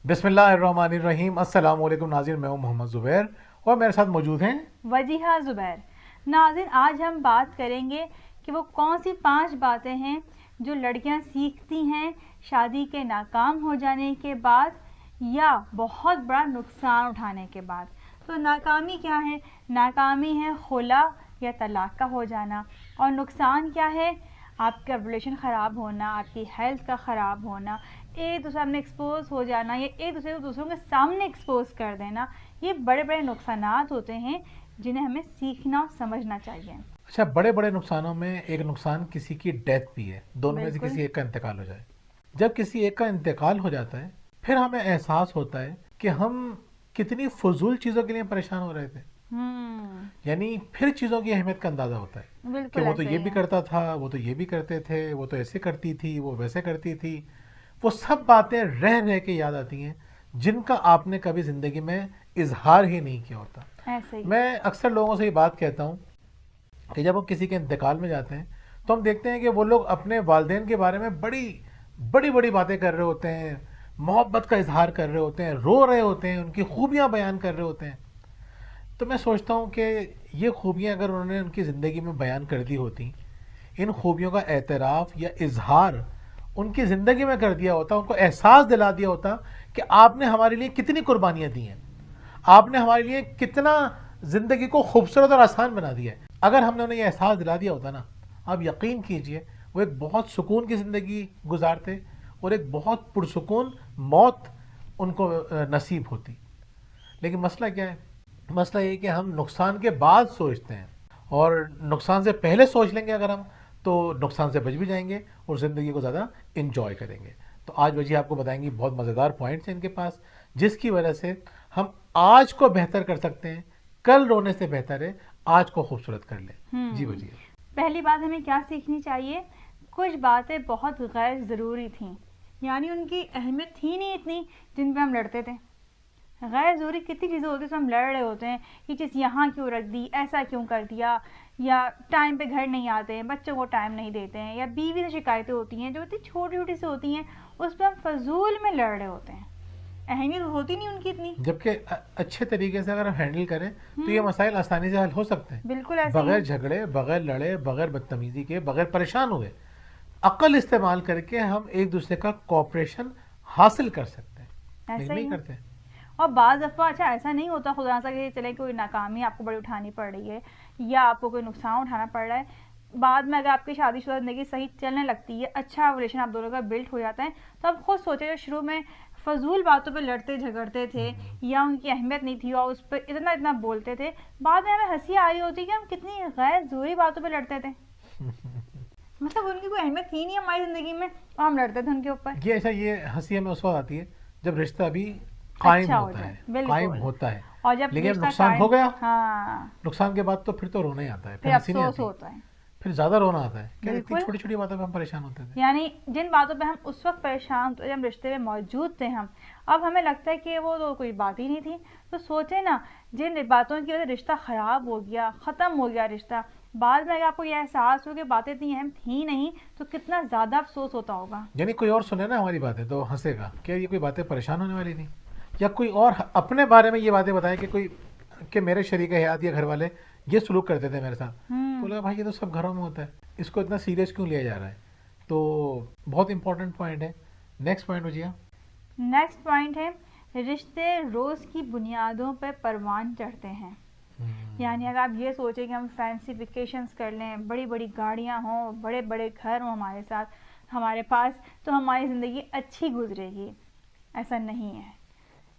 بسم اللہ الرحمن الرحیم. السلام علیکم ناظرین, میں ہوں محمد زبیر اور میرے ساتھ موجود ہیں وجیہہ زبیر. ناظرین, آج ہم بات کریں گے کہ وہ کون سی 5 باتیں ہیں جو لڑکیاں سیکھتی ہیں شادی کے ناکام ہو جانے کے بعد یا بہت بڑا نقصان اٹھانے کے بعد. تو ناکامی کیا ہے؟ ناکامی ہے خلا یا طلاق کا ہو جانا, اور نقصان کیا ہے؟ آپ کا ریلیشن خراب ہونا, آپ کی ہیلتھ کا خراب ہونا, ایک دوسرے سامنے ایکسپوز ہو جانا یا ایک دوسرے کو دوسروں کے سامنے ایکسپوز کر دینا. یہ بڑے بڑے نقصانات ہوتے ہیں جنہیں ہمیں سیکھنا اور سمجھنا چاہیے. اچھا, بڑے بڑے نقصانوں میں ایک نقصان کسی کی ڈیتھ بھی ہے, دونوں میں سے بالکل. کسی ایک کا انتقال ہو جائے. جب کسی ایک کا انتقال ہو جاتا ہے پھر ہمیں احساس ہوتا ہے کہ ہم کتنی فضول چیزوں کے لیے پریشان ہو رہے تھے. یعنی پھر چیزوں کی اہمیت کا اندازہ ہوتا ہے کہ بالکل وہ تو ایسا یہ ہی بھی ہے. کرتا تھا, وہ تو یہ بھی کرتے تھے, وہ تو ایسے کرتی تھی, وہ ویسے کرتی تھی. وہ سب باتیں رہ رہ کے یاد آتی ہیں جن کا آپ نے کبھی زندگی میں اظہار ہی نہیں کیا ہوتا. ایسے ہی. میں اکثر لوگوں سے یہ بات کہتا ہوں کہ جب ہم کسی کے انتقال میں جاتے ہیں تو ہم دیکھتے ہیں کہ وہ لوگ اپنے والدین کے بارے میں بڑی بڑی بڑی باتیں کر رہے ہوتے ہیں, محبت کا اظہار کر رہے ہوتے ہیں, رو رہے ہوتے ہیں, ان کی خوبیاں بیان کر رہے ہوتے ہیں. تو میں سوچتا ہوں کہ یہ خوبیاں اگر انہوں نے ان کی زندگی میں بیان کر دی ہوتی, ان خوبیوں کا اعتراف یا اظہار ان کی زندگی میں کر دیا ہوتا, ان کو احساس دلا دیا ہوتا کہ آپ نے ہمارے لیے کتنی قربانیاں دی ہیں, آپ نے ہمارے لیے کتنا زندگی کو خوبصورت اور آسان بنا دیا ہے. اگر ہم نے انہیں یہ احساس دلا دیا ہوتا نا, آپ یقین کیجئے وہ ایک بہت سکون کی زندگی گزارتے اور ایک بہت پرسکون موت ان کو نصیب ہوتی. لیکن مسئلہ کیا ہے؟ مسئلہ یہ کہ ہم نقصان کے بعد سوچتے ہیں, اور نقصان سے پہلے سوچ لیں گے اگر ہم تو نقصان سے بچ بھی جائیں گے اور زندگی کو زیادہ انجوائے کریں گے. تو آج وجہ آپ کو بتائیں گی, بہت مزیدار پوائنٹس ہیں ان کے پاس جس کی وجہ سے ہم آج کو بہتر کر سکتے ہیں. کل رونے سے بہتر ہے آج کو خوبصورت کر لیں. جی وجہ. پہلی بات ہمیں کیا سیکھنی چاہیے؟ کچھ باتیں بہت غیر ضروری تھیں, یعنی ان کی اہمیت تھی نہیں اتنی جن پہ ہم لڑتے تھے. غیر ضروری کتنی چیزیں ہوتی ہیں جو ہم لڑ رہے ہوتے ہیں, یہ چیز یہاں کیوں رکھ دی, ایسا کیوں کر دیا, یا ٹائم پہ گھر نہیں آتے ہیں, بچوں کو ٹائم نہیں دیتے ہیں, یا بیوی سے شکایتیں ہوتی ہیں جو اتنی چھوٹی چھوٹی سی ہوتی ہیں, اس پہ ہم فضول میں لڑ رہے ہوتے ہیں. اہمیت ہوتی نہیں ان کی اتنی. جبکہ اچھے طریقے سے اگر ہم ہینڈل کریں تو یہ مسائل آسانی سے حل ہو سکتے ہیں, بالکل ایسے ہی بغیر ہے. جھگڑے, بغیر لڑے, بغیر بدتمیزی کے, بغیر پریشان ہوئے. عقل استعمال کر کے ہم ایک دوسرے کا کوآپریشن حاصل کر سکتے ہیں, لیکن ایسا ہی نہیں ہے. کرتے. اور بعض دفعہ اچھا ایسا نہیں ہوتا خدا نخواستہ کہ چلے کوئی ناکامی آپ کو بڑی اٹھانی پڑ رہی ہے یا آپ کو کوئی نقصان اٹھانا پڑ رہا ہے, بعد میں اگر آپ کی شادی شدہ زندگی صحیح چلنے لگتی ہے, اچھا ریلیشن آپ دونوں کا بلڈ ہو جاتا ہے, تو آپ خود سوچیں جو شروع میں فضول باتوں پہ لڑتے جھگڑتے تھے یا ان کی اہمیت نہیں تھی اور اس پہ اتنا بولتے تھے, بعد میں ہمیں ہنسی آ رہی ہوتی کہ ہم کتنی غیر ضروری باتوں پہ لڑتے تھے. مطلب ان کی کوئی اہمیت ہی نہیں ہماری زندگی میں اور ہم لڑتے تھے ان کے اوپر. یہ ایسا, یہ ہنسی ہمیں اس وقت آتی ہے جب رشتہ بھی قائم اچھا ہو ہوتا جائے. ہے, بالکل. قائم ہوتا ہے, اور جب لیکن رشتہ نقصان قائم, ہو گیا, ہاں, نقصان کے بعد تو پھر تو رونا ہی آتا ہے, پھر پھر ہنسی نہیں افسوس آتی, ہوتا ہے. پھر زیادہ رونا آتا ہے کہ اتنی بالکل. چھوٹی چھوٹی باتوں پہ ہم پریشان ہوتے تھے. یعنی جن باتوں پہ ہم اس وقت پریشان ہوتے جب رشتے میں موجود تھے ہم, اب ہمیں لگتا ہے کہ وہ تو کوئی بات ہی نہیں تھی. تو سوچیں نا, جن باتوں کی وجہ سے رشتہ خراب ہو گیا, ختم ہو گیا رشتہ, بعد میں اگر آپ کو یہ احساس ہو کہ باتیں اتنی اہم تھیں نہیں تو کتنا زیادہ افسوس ہوتا ہوگا. یعنی کوئی اور سنے نا ہماری باتیں تو ہنسے گا کہ یہ کوئی باتیں پریشان ہونے والی تھیں, یا کوئی اور اپنے بارے میں یہ باتیں بتائیں کہ کوئی کہ میرے شریک حیات یا گھر والے یہ سلوک کرتے تھے میرے ساتھ, تو لگا بھائی یہ تو سب گھروں میں ہوتا ہے, اس کو اتنا سیریس کیوں لیا جا رہا ہے. تو بہت امپورٹنٹ پوائنٹ ہے. نیکسٹ پوائنٹ ہو جی. نیکسٹ پوائنٹ ہے, رشتے روز کی بنیادوں پہ پروان چڑھتے ہیں. یعنی اگر آپ یہ سوچیں کہ ہم فینسی ویکیشنز کر لیں, بڑی بڑی گاڑیاں ہوں, بڑے بڑے گھر ہوں ہمارے ساتھ ہمارے پاس, تو ہماری زندگی اچھی گزرے گی. ایسا نہیں ہے.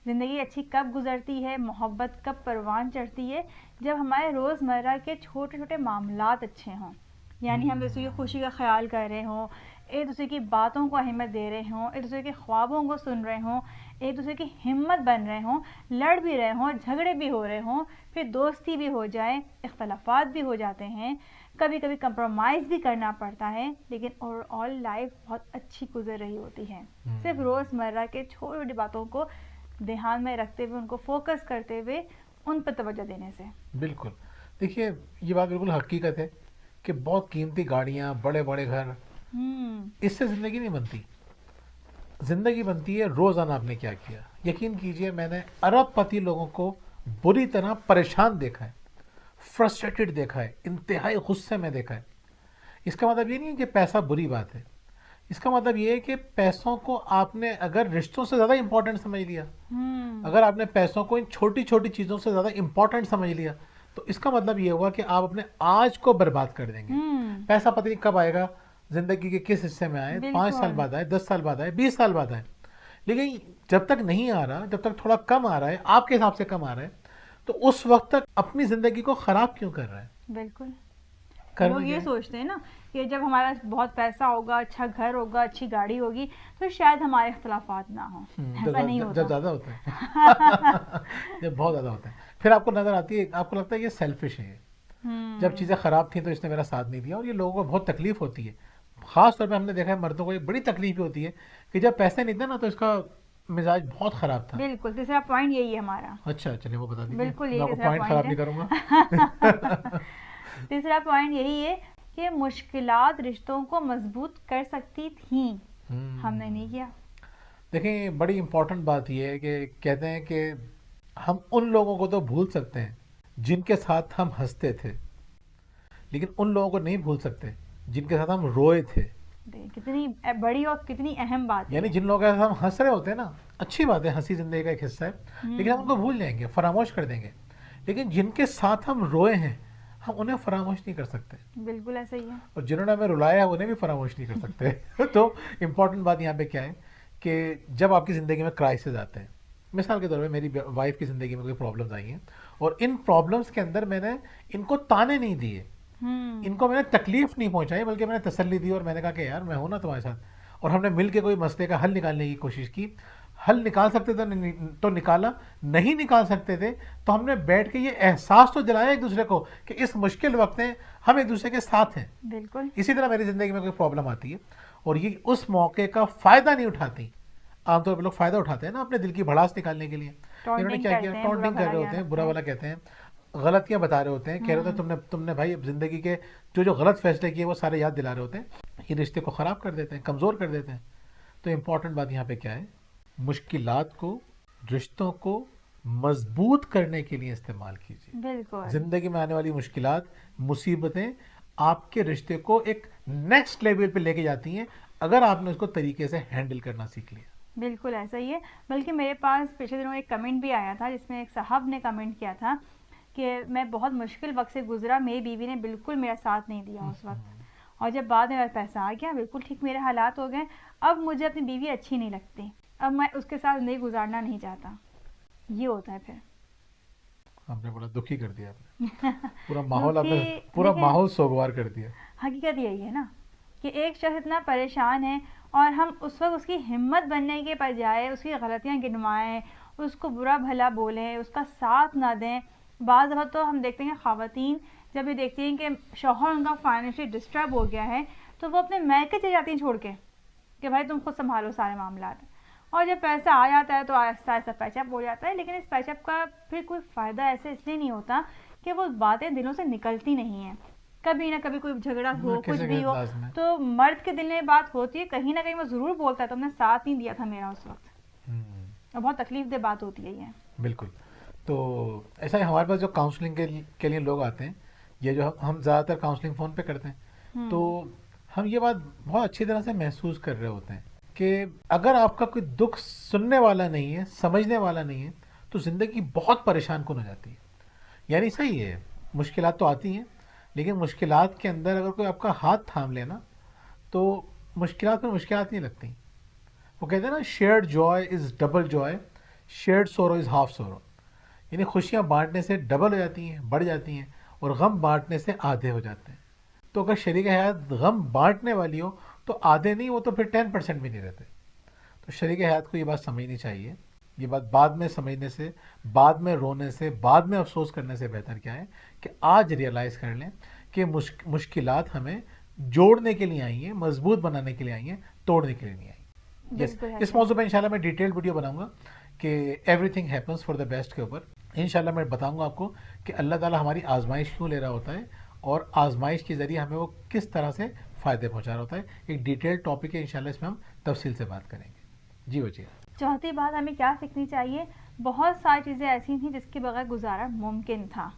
زندگی اچھی کب گزرتی ہے, محبت کب پروان چڑھتی ہے, جب ہمارے روزمرہ کے چھوٹے چھوٹے معاملات اچھے ہوں. یعنی ہم دوسرے کی خوشی کا خیال کر رہے ہوں, ایک دوسرے کی باتوں کو اہمیت دے رہے ہوں, ایک دوسرے کے خوابوں کو سن رہے ہوں, ایک دوسرے کی ہمت بن رہے ہوں, لڑ بھی رہے ہوں, جھگڑے بھی ہو رہے ہوں, پھر دوستی بھی ہو جائے, اختلافات بھی ہو جاتے ہیں, کبھی کبھی کمپرومائز بھی کرنا پڑتا ہے, لیکن اوور آل لائف بہت اچھی گزر رہی ہوتی ہے. صرف روزمرہ کے چھوٹی چھوٹی باتوں کو دھیان میں رکھتے ہوئے, ان کو فوکس کرتے ہوئے, ان پر توجہ دینے سے. بالکل. دیکھیے یہ بات بالکل حقیقت ہے کہ بہت قیمتی گاڑیاں, بڑے بڑے گھر, اس سے زندگی نہیں بنتی. زندگی بنتی ہے روزانہ آپ نے کیا کیا. یقین کیجئے میں نے ارب پتی لوگوں کو بری طرح پریشان دیکھا ہے, فرسٹریٹڈ دیکھا ہے, انتہائی غصے میں دیکھا ہے. اس کا مطلب یہ نہیں ہے کہ پیسہ بری بات ہے, اس کا مطلب یہ ہے کہ پیسوں کو آپ نے اگر رشتوں سے زیادہ امپورٹنٹ سمجھ لیا, اگر آپ نے پیسوں کو ان چھوٹی چھوٹی چیزوں سے زیادہ امپورٹنٹ سمجھ لیا, تو اس کا مطلب یہ ہوا کہ آپ اپنے آج کو برباد کر دیں گے. پیسہ پتہ نہیں کب آئے گا, زندگی کے کس حصے میں آئے, 5 سال بعد آئے, 10 سال بعد آئے, 20 سال بعد آئے, لیکن جب تک نہیں آ رہا, جب تک تھوڑا کم آ رہا ہے, آپ کے حساب سے کم آ رہا ہے, تو اس وقت تک اپنی زندگی کو خراب کیوں کر رہا ہے؟ بالکل. کرنا لوگ کیا یہ ہے؟ سوچتے ہیں نا کہ جب ہمارا بہت پیسہ ہوگا, اچھا گھر ہوگا, اچھی گاڑی ہوگی, تو شاید ہمارے اختلافات نہ ہوں. ایسا نہیں جب ہوتا. زیادہ ہوتا ہے جب بہت زیادہ ہوتا ہے, پھر آپ کو نظر آتی ہے, آپ کو لگتا ہے یہ سیلفش ہے. جب چیزیں خراب تھیں تو اس نے میرا ساتھ نہیں دیا, اور یہ لوگوں کو بہت تکلیف ہوتی ہے. خاص طور پہ ہم نے دیکھا ہے مردوں کو یہ بڑی تکلیف ہوتی ہے کہ جب پیسے نہیں تھے نا تو اس کا مزاج بہت خراب تھا. بالکل. تیسرا پوائنٹ یہی ہے ہمارا. اچھا چلیے وہ بتا دیجیے, بالکل میں یہی آپ کو تیسرا پوائنٹ خراب نہیں پوائنٹ کروں گا. ہے. تیسرا پوائنٹ یہی ہے کہ مشکلات رشتوں کو مضبوط کر سکتی تھیں, ہم نے نہیں کیا. دیکھیں بڑی امپورٹنٹ بات یہ ہے کہ کہتے ہیں کہ ہم ان لوگوں کو تو بھول سکتے ہیں جن کے ساتھ ہم ہنستے تھے, لیکن ان لوگوں کو نہیں بھول سکتے جن کے ساتھ ہم روئے تھے. کتنی بڑی اور کتنی اہم بات ہے. یعنی جن لوگوں کے ساتھ ہم ہنس رہے ہوتے ہیں نا, اچھی بات ہے, ہنسی زندگی کا ایک حصہ ہے, لیکن ہم ان کو بھول جائیں گے, فراموش کر دیں گے. لیکن جن کے ساتھ ہم روئے ہیں ہم انہیں فراموش نہیں کر سکتے, بالکل ایسا ہی ہے. اور جنہوں نے ہمیں رلایا ہے انہیں بھی فراموش نہیں کر سکتے. تو امپورٹنٹ بات یہاں پہ کیا ہے کہ جب آپ کی زندگی میں کرائسس آتے ہیں, مثال کے طور پہ میری وائف کی زندگی میں کوئی پرابلمز آئی ہیں, اور ان پرابلمز کے اندر میں نے ان کو تانے نہیں دیے, ان کو میں نے تکلیف نہیں پہنچائی, بلکہ میں نے تسلی دی اور میں نے کہا کہ یار میں ہوں نا تمہارے ساتھ, اور ہم نے مل کے کوئی مسئلے کا حل نکالنے کی کوشش کی. حل نکال سکتے تھے تو نکالا, نہیں نکال سکتے تھے تو ہم نے بیٹھ کے یہ احساس تو دلایا ایک دوسرے کو کہ اس مشکل وقت میں ہم ایک دوسرے کے ساتھ ہیں. بالکل. اسی طرح میری زندگی میں کوئی پرابلم آتی ہے اور یہ اس موقع کا فائدہ نہیں اٹھاتی. عام طور پہ لوگ فائدہ اٹھاتے ہیں نا اپنے دل کی بھڑاس نکالنے کے لیے. انہوں نے کیا کیا, ٹونٹنگ کر رہے ہوتے ہیں, برا والا کہتے ہیں, غلطیاں بتا رہے ہوتے ہیں, کہہ رہے ہوتے ہیں تم نے بھائی زندگی کے جو غلط فیصلے کیے وہ سارے یاد دلا رہے ہوتے ہیں. یہ رشتے کو خراب کر دیتے ہیں, کمزور کر دیتے ہیں. تو امپورٹنٹ بات یہاں پہ کیا ہے, مشکلات کو, رشتوں کو مضبوط کرنے کے لیے استعمال کیجیے. بالکل. زندگی میں آنے والی مشکلات, مصیبتیں آپ کے رشتے کو ایک نیکسٹ لیول پہ لے کے جاتی ہیں اگر آپ نے اس کو طریقے سے ہینڈل کرنا سیکھ لیا. بالکل ایسا ہی ہے. بلکہ میرے پاس پچھلے دنوں ایک کمنٹ بھی آیا تھا جس میں ایک صاحب نے کمنٹ کیا تھا کہ میں بہت مشکل وقت سے گزرا, میری بیوی نے بالکل میرا ساتھ نہیں دیا اس وقت, اور جب بعد میں میرا پیسہ آ گیا بالکل ٹھیک میرے حالات ہو گئے, اب مجھے اپنی بیوی اچھی نہیں لگتی, اب میں اس کے ساتھ زندگی گزارنا نہیں چاہتا. یہ ہوتا ہے. پھر آپ نے بڑا دکھی کر دیا, پورا ماحول, آپ نے پورا ماحول سوگوار کر دیا. حقیقت یہی ہے نا کہ ایک شخص اتنا پریشان ہے اور ہم اس وقت اس کی ہمت بننے کے بجائے اس کی غلطیاں گنوائیں, اس کو برا بھلا بولیں, اس کا ساتھ نہ دیں. بعض دفعہ تو ہم دیکھتے ہیں خواتین جب یہ دیکھتی ہیں کہ شوہر ان کا فائنینشلی ڈسٹرب ہو گیا ہے تو وہ اپنے میکے چلی جاتی ہیں چھوڑ کے کہ بھائی تم خود سنبھالو سارے معاملات, اور جب پیسہ آ جاتا ہے تو آہستہ آہستہ پیچ اپ ہو جاتا ہے. لیکن اس پیچ اپ کا پھر کوئی فائدہ ایسے اس لیے نہیں ہوتا کہ وہ باتیں دلوں سے نکلتی نہیں ہیں. کبھی نہ کبھی کوئی جھگڑا ہو, کچھ بھی ہو, تو مرد کے دل میں بات ہوتی ہے, کہیں نہ کہیں وہ ضرور بولتا ہے تم نے ساتھ نہیں دیا تھا میرا اس وقت, اور بہت تکلیف دہ بات ہوتی ہے یہ. بالکل. تو ایسا ہی ہمارے پاس جو کاؤنسلنگ کے لیے لوگ آتے ہیں, یہ جو ہم زیادہ تر کاؤنسلنگ فون پہ کرتے ہیں, تو ہم یہ بات بہت اچھی طرح سے محسوس کر رہے ہوتے ہیں کہ اگر آپ کا کوئی دکھ سننے والا نہیں ہے, سمجھنے والا نہیں ہے, تو زندگی بہت پریشان کن ہو جاتی ہے. یعنی صحیح ہے مشکلات تو آتی ہیں, لیکن مشکلات کے اندر اگر کوئی آپ کا ہاتھ تھام لینا تو مشکلات میں مشکلات نہیں لگتی. وہ کہتے ہیں نا, shared joy is double joy, shared sorrow is half sorrow. یعنی خوشیاں بانٹنے سے ڈبل ہو جاتی ہیں, بڑھ جاتی ہیں, اور غم بانٹنے سے آدھے ہو جاتے ہیں. تو اگر شریک حیات غم بانٹنے والی ہو تو آدھے نہیں, وہ تو پھر 10% بھی نہیں رہتے. تو شریک حیات کو یہ بات سمجھنی چاہیے. یہ بات بعد میں سمجھنے سے, بعد میں رونے سے, بعد میں افسوس کرنے سے بہتر کیا ہے کہ آج ریئلائز کر لیں کہ مشکلات ہمیں جوڑنے کے لیے آئی ہیں, مضبوط بنانے کے لیے آئی ہیں, توڑنے کے لیے نہیں آئی. اس موضوع پہ انشاءاللہ میں ڈیٹیل ویڈیو بناؤں گا کہ every thing happens for the best کے اوپر. انشاءاللہ میں بتاؤں گا آپ کو کہ اللہ تعالیٰ ہماری آزمائش کیوں لے رہا ہوتا ہے, اور آزمائش کے ذریعے ہمیں وہ کس طرح سے فائدے پہنچا رہا ہوتا ہے. ایک ڈیٹیل ٹاپک ہے, انشاءاللہ اس میں ہم تفصیل سے بات کریں گے. جی بچیے. چوتھی بات ہمیں کیا سیکھنی چاہیے، بہت ساری چیزیں ایسی تھیں جس کے بغیر گزارا ممکن تھا.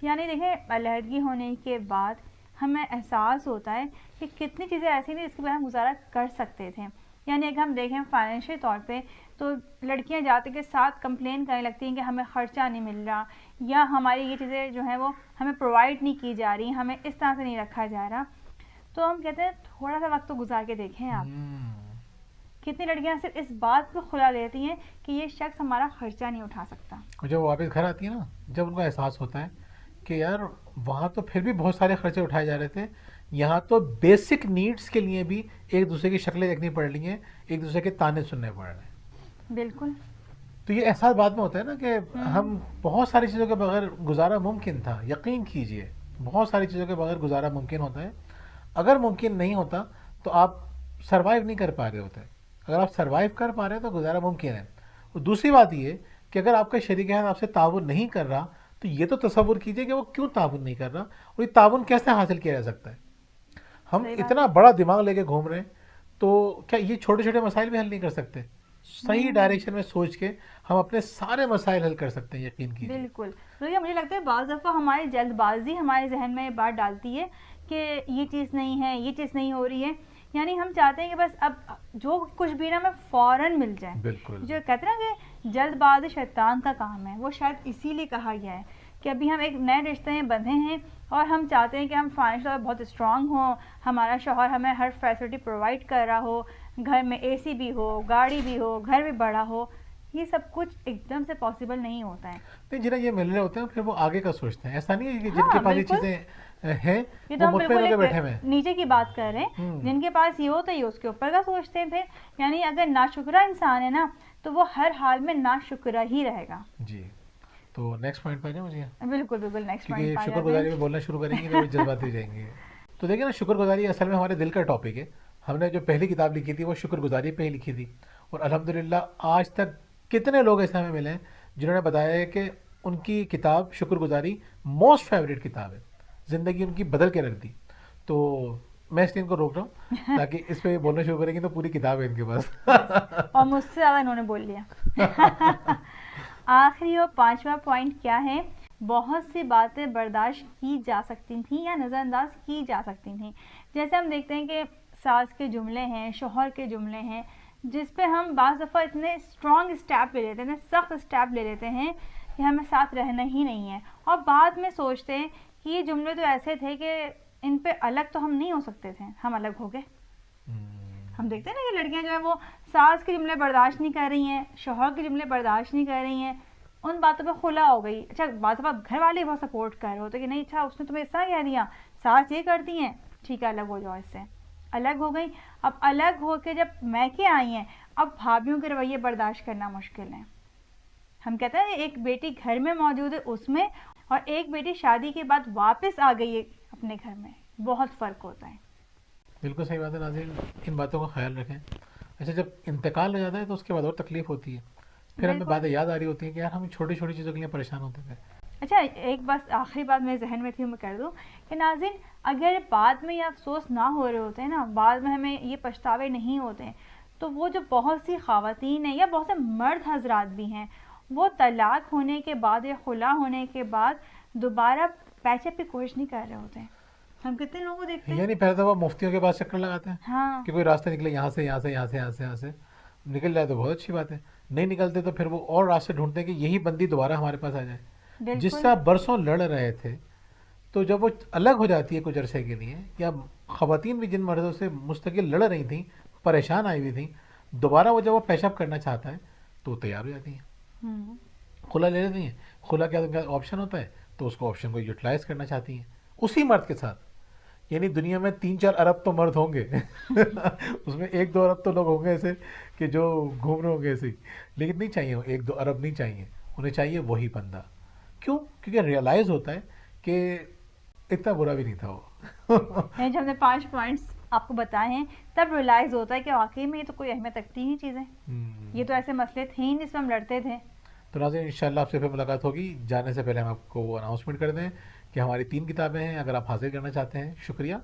یعنی دیکھیں علیحدگی ہونے کے بعد ہمیں احساس ہوتا ہے کہ کتنی چیزیں ایسی تھیں جس کے بغیر ہم گزارا کر سکتے تھے. یعنی اگر ہم دیکھیں فائنینشیل طور پہ تو لڑکیاں جاتے کے ساتھ کمپلین کرنے لگتی ہیں کہ ہمیں خرچہ نہیں مل رہا، یا ہماری یہ چیزیں جو ہیں وہ ہمیں پرووائڈ نہیں کی جا رہی، ہمیں اس طرح سے نہیں رکھا جا رہا. تو ہم کہتے ہیں تھوڑا سا وقت تو گزار کے دیکھیں آپ. کتنی لڑکیاں صرف اس بات کو کھلا دیتی ہیں کہ یہ شخص ہمارا خرچہ نہیں اٹھا سکتا. اور جب وہ واپس گھر آتی ہے نا، جب ان کو احساس ہوتا ہے کہ یار وہاں تو پھر بھی بہت سارے خرچے اٹھائے جا رہے تھے، یہاں تو بیسک نیڈس کے لیے بھی ایک دوسرے کی شکلیں دیکھنی پڑ رہی ہیں، ایک دوسرے کے تانے سننے پڑ رہے ہیں. بالکل. تو یہ احساس بعد میں ہوتا ہے نا کہ ہم بہت ساری چیزوں کے بغیر گزارا ممکن تھا. یقین کیجئے بہت ساری چیزوں کے بغیر گزارا ممکن ہوتا ہے. اگر ممکن نہیں ہوتا تو آپ سروائیو نہیں کر پا رہے ہوتے. اگر آپ سروائیو کر پا رہے ہیں تو گزارا ممکن ہے. اور دوسری بات یہ کہ اگر آپ کا شریک حیات آپ سے تعاون نہیں کر رہا تو یہ تو تصور کیجئے کہ وہ کیوں تعاون نہیں کر رہا اور یہ تعاون کیسے حاصل کیا جا سکتا ہے. ہم اتنا بڑا دماغ لے کے گھوم رہے ہیں تو کیا یہ چھوٹے چھوٹے مسائل بھی حل نہیں کر سکتے؟ صحیح ڈائریکشن میں سوچ کے ہم اپنے سارے مسائل حل کر سکتے ہیں. یقین کیجیے. بالکل. مجھے لگتا ہے بعض دفعہ ہماری جلد بازی ہمارے ذہن میں یہ بات ڈالتی ہے کہ یہ چیز نہیں ہے، یہ چیز نہیں ہو رہی ہے. یعنی ہم چاہتے ہیں کہ بس اب جو کچھ بھی نا ہمیں فوراً مل جائے. بالکل. جو کہتے ہیں نا کہ جلد بازی شیطان کا کام ہے، وہ شاید اسی لیے کہا گیا ہے کہ ابھی ہم ایک نئے رشتے میں بندھے ہیں اور ہم چاہتے ہیں کہ ہم فائنینشل طور پر بہت اسٹرانگ ہوں، ہمارا شوہر ہمیں ہر فیسلٹی پرووائڈ کر رہا ہو، گھر میں اے سی بھی ہو، گاڑی بھی ہو، گھر بھی بڑا ہو. یہ سب کچھ ایک دم سے پاسبل نہیں ہوتا ہے. نہیں جنہیں یہ مل رہے ہوتے ہیں پھر وہ آگے کا سوچتے ہیں. ایسا نہیں ہے کہ جن کے پاس یہ چیزیں ہیں یہ وہ تو ہم مطمئن ہو کے بیٹھے بالکل ہوئے ہیں. نیچے کی بات کر رہے ہیں. جن کے پاس یہ ہوتا ہے یہ اس کے اوپر کا سوچتے ہیں پھر. یعنی اگر ناشکرہ انسان ہے نا تو وہ ہر حال میں ناشکرہ ہی رہے گا. جی. تو نیکسٹ پوائنٹ پہ جائیں مجھے. بالکل بالکل نیکسٹ کیونکہ پوائنٹ شکر گزاری میں بولنا شروع کریں گے تو جذباتی ہو جائیں گے. تو دیکھیں نا شکر گزاری اصل میں ہمارے دل کا ٹاپک ہے. ہم نے جو پہلی کتاب لکھی تھی وہ شکر گزاری پہ ہی لکھی تھی اور الحمدللہ آج تک کتنے لوگ ایسے ہمیں ملے ہیں جنہوں نے بتایا ہے کہ ان کی کتاب شکر گزاری موسٹ فیوریٹ کتاب ہے، زندگی ان کی بدل کے رکھ دی. تو میں اس لیے ان کو روک رہا ہوں تاکہ اس پہ بولنا شروع کریں گے تو پوری کتاب ہے ان کے پاس. اور مجھ سے زیادہ انہوں نے بول لیا. آخری اور پانچواں پوائنٹ کیا ہے؟ بہت سی باتیں برداشت کی جا سکتی تھیں یا نظر انداز کی جا سکتی تھیں. جیسے ہم دیکھتے ہیں کہ ساس کے جملے ہیں، شوہر کے جملے ہیں، جس پہ ہم بعض دفعہ اتنے اسٹرانگ اسٹیپ لے لیتے ہیں، اتنے سخت اسٹیپ لے لیتے ہیں کہ ہمیں ساتھ رہنا ہی نہیں ہے. اور بعد میں سوچتے ہیں کہ یہ جملے تو ایسے تھے کہ ان پہ الگ تو ہم نہیں ہو سکتے تھے، ہم الگ ہو گئے. ہم دیکھتے ہیں نا کہ لڑکیاں جو ہیں وہ ساس کے جملے برداشت نہیں کر رہی ہیں، شوہر کے جملے برداشت نہیں کر رہی ہیں، ان باتوں پہ خلا ہو گئی. اچھا بعض دفعہ گھر والے بہت سپورٹ کر رہے ہوتے کہ نہیں اچھا اس نے تمہیں اس طرح کہہ دیا، ساس یہ کرتی ہیں، ٹھیک ہے الگ ہو جاؤ. اس سے الگ ہو گئی. اب الگ ہو کے جب میکے آئی ہیں اب بھابھیوں کے رویے برداشت کرنا مشکل ہے. ہم کہتے ہیں ایک بیٹی گھر میں موجود ہے اس میں، اور ایک بیٹی شادی کے بعد واپس آ گئی ہے اپنے گھر میں، بہت فرق ہوتا ہے. بالکل صحیح بات ہے ناظرین، ان باتوں کا خیال رکھیں. اچھا جب انتقال ہو جاتا ہے تو اس کے بعد اور تکلیف ہوتی ہے، پھر ہمیں باتیں یاد آ رہی ہوتی ہیں کہ یار ہم چھوٹی چھوٹی چیزوں کے لیے پریشان ہوتے تھے. اچھا ایک بات آخری بات میرے ذہن میں تھی میں کر دوں کہ ناظرین اگر بعد میں یہ افسوس نہ ہو رہے ہوتے ہیں نا، بعد میں ہمیں یہ پچھتاوے نہیں ہوتے ہیں، تو وہ جو بہت سی خواتین ہیں یا بہت سے مرد حضرات بھی ہیں وہ طلاق ہونے کے بعد یا خلا ہونے کے بعد دوبارہ پیچ اپ کی کوشش نہیں کر رہے ہوتے ہیں. ہم کتنے لوگوں کو دیکھتے ہیں یعنی پہلے تو وہ مفتیوں کے پاس چکر لگاتے ہیں ہاں کہ کوئی راستہ نکلے، یہاں سے یہاں سے یہاں سے یہاں سے یہاں سے نکل جائے تو بہت اچھی بات ہے، نہیں نکلتے تو پھر وہ اور راستے ڈھونڈتے ہیں کہ یہی بندی دوبارہ ہمارے پاس آ جائے جس سے آپ برسوں لڑ رہے تھے. تو جب وہ الگ ہو جاتی ہے کچھ عرصے کے لیے، یا خواتین بھی جن مردوں سے مستقل لڑ رہی تھیں، پریشان آئی ہوئی تھیں، دوبارہ وہ جب وہ پیش اپ کرنا چاہتا ہے تو وہ تیار ہو جاتی ہیں، خلا لے لیتی ہیں. خلا کیا آپشن ہوتا ہے تو اس کو آپشن کو یوٹیلائز کرنا چاہتی ہیں اسی مرد کے ساتھ. یعنی دنیا میں 3-4 ارب تو مرد ہوں گے اس میں 1-2 ارب تو لوگ ہوں گے ایسے کہ جو گھوم رہے ہوں گے ایسے ہی، لیکن نہیں چاہیے 1-2 ارب نہیں چاہیے، انہیں چاہیے وہی بندہ. کیوں؟ کیونکہ ریئلائز ہوتا ہے کہ اتنا برا بھی نہیں تھا وہ. جب ہم نے 5 پوائنٹس آپ کو بتائے ہیں تب ریئلائز ہوتا ہے کہ واقعی میں یہ تو کوئی اہمیت رکھتی نہیں چیزیں، یہ تو ایسے مسئلے تھے ہی جس میں ہم لڑتے تھے. تو ناظرین انشاءاللہ آپ سے پھر ملاقات ہوگی. جانے سے پہلے ہم آپ کو وہ اناؤنسمنٹ کر دیں کہ ہماری 3 کتابیں ہیں اگر آپ حاصل کرنا چاہتے ہیں. شکریہ،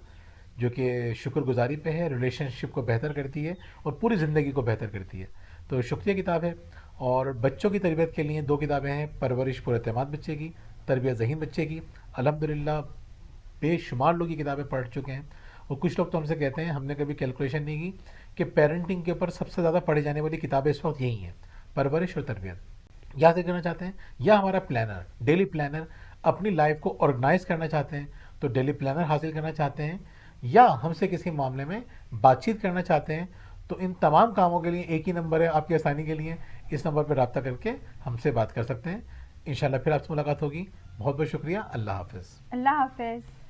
جو کہ شکر گزاری پہ ہے، ریلیشن شپ کو بہتر کرتی ہے اور پوری زندگی کو بہتر کرتی ہے. تو شکریہ کتاب ہے. اور بچوں کی تربیت کے لیے 2 کتابیں ہیں. پرورش پر اعتماد بچے کی، تربیت ذہین بچے کی. الحمدللہ بے شمار لوگ یہ کتابیں پڑھ چکے ہیں. اور کچھ لوگ تو ہم سے کہتے ہیں، ہم نے کبھی کیلکولیشن نہیں کی کہ پیرنٹنگ کے اوپر سب سے زیادہ پڑھی جانے والی کتابیں اس وقت یہی ہیں، پرورش اور تربیت. یا حاصل کرنا چاہتے ہیں، یا ہمارا پلانر، ڈیلی پلانر، اپنی لائف کو آرگنائز کرنا چاہتے ہیں تو ڈیلی پلانر حاصل کرنا چاہتے ہیں، یا ہم سے کسی معاملے میں بات چیت کرنا چاہتے ہیں، تو ان تمام کاموں کے لیے ایک ہی نمبر ہے آپ کی آسانی کے لیے. اس نمبر پہ رابطہ کر کے ہم سے بات کر سکتے ہیں. انشاءاللہ پھر آپ سے ملاقات ہوگی. بہت بہت شکریہ. اللہ حافظ. اللہ حافظ.